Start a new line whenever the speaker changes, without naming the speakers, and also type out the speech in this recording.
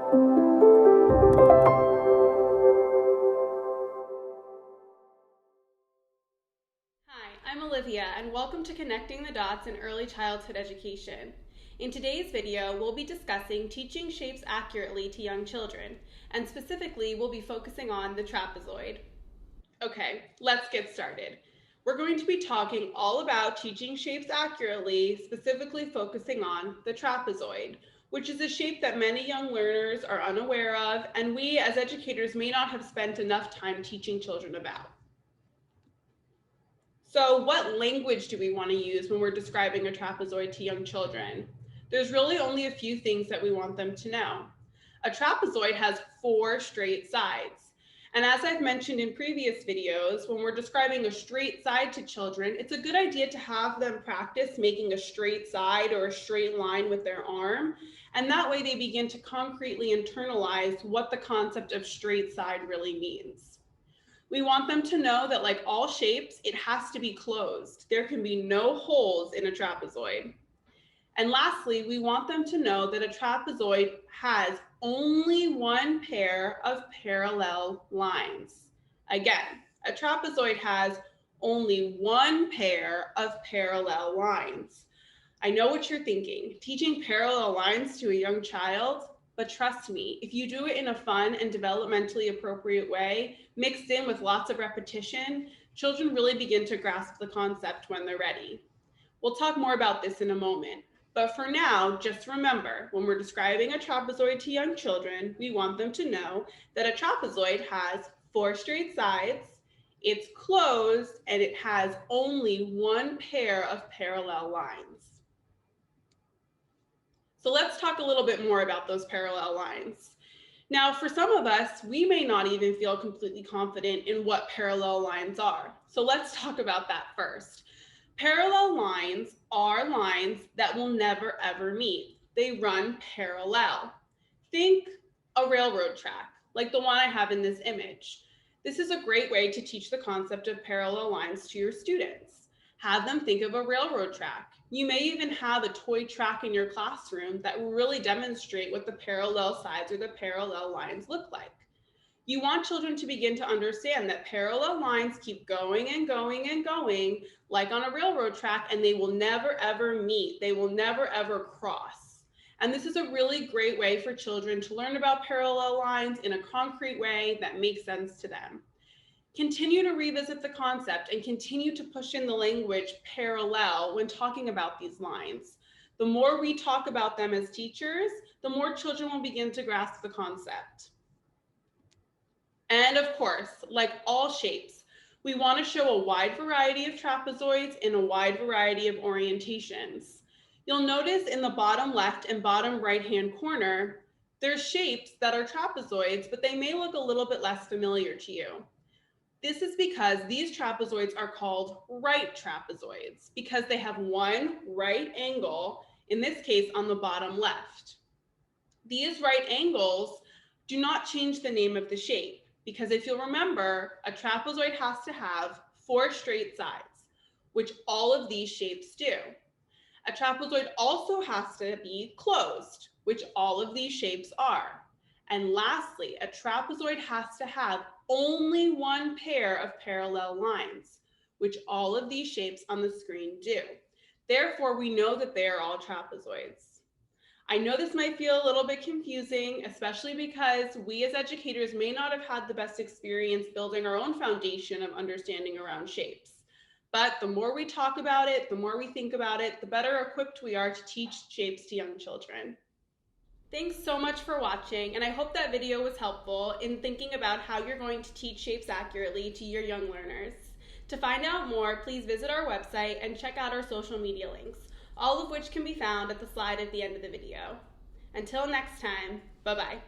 Hi, I'm Olivia, and welcome to Connecting the Dots in Early Childhood Education. In today's video, we'll be discussing teaching shapes accurately to young children, and specifically, we'll be focusing on the trapezoid. Okay, let's get started. We're going to be talking all about teaching shapes accurately, specifically focusing on the trapezoid, which is a shape that many young learners are unaware of, and we as educators may not have spent enough time teaching children about. So what language do we want to use when we're describing a trapezoid to young children? There's really only a few things that we want them to know. A trapezoid has 4 straight sides. And as I've mentioned in previous videos, when we're describing a straight side to children, it's a good idea to have them practice making a straight side or a straight line with their arm. And that way they begin to concretely internalize what the concept of straight side really means. We want them to know that, like all shapes, it has to be closed. There can be no holes in a trapezoid. And lastly, we want them to know that a trapezoid has only one pair of parallel lines. Again, a trapezoid has only one pair of parallel lines. I know what you're thinking, teaching parallel lines to a young child, but trust me, if you do it in a fun and developmentally appropriate way, mixed in with lots of repetition, children really begin to grasp the concept when they're ready. We'll talk more about this in a moment. But for now, just remember, when we're describing a trapezoid to young children, we want them to know that a trapezoid has 4 straight sides, it's closed, and it has only one pair of parallel lines. So let's talk a little bit more about those parallel lines. Now, for some of us, we may not even feel completely confident in what parallel lines are. So let's talk about that first. Parallel lines are lines that will never ever meet. They run parallel. Think a railroad track, like the one I have in this image. This is a great way to teach the concept of parallel lines to your students. Have them think of a railroad track. You may even have a toy track in your classroom that will really demonstrate what the parallel sides or the parallel lines look like. You want children to begin to understand that parallel lines keep going and going and going, like on a railroad track, and they will never ever meet. They will never ever cross. And this is a really great way for children to learn about parallel lines in a concrete way that makes sense to them. Continue to revisit the concept and continue to push in the language parallel when talking about these lines. The more we talk about them as teachers, the more children will begin to grasp the concept. And of course, like all shapes, we want to show a wide variety of trapezoids in a wide variety of orientations. You'll notice in the bottom left and bottom right-hand corner, there's shapes that are trapezoids, but they may look a little bit less familiar to you. This is because these trapezoids are called right trapezoids because they have one right angle, in this case on the bottom left. These right angles do not change the name of the shape, because if you'll remember, a trapezoid has to have 4 straight sides, which all of these shapes do. A trapezoid also has to be closed, which all of these shapes are. And lastly, a trapezoid has to have only one pair of parallel lines, which all of these shapes on the screen do. Therefore, we know that they are all trapezoids. I know this might feel a little bit confusing, especially because we as educators may not have had the best experience building our own foundation of understanding around shapes. But the more we talk about it, the more we think about it, the better equipped we are to teach shapes to young children. Thanks so much for watching, and I hope that video was helpful in thinking about how you're going to teach shapes accurately to your young learners. To find out more, please visit our website and check out our social media links, all of which can be found at the slide at the end of the video. Until next time, bye-bye.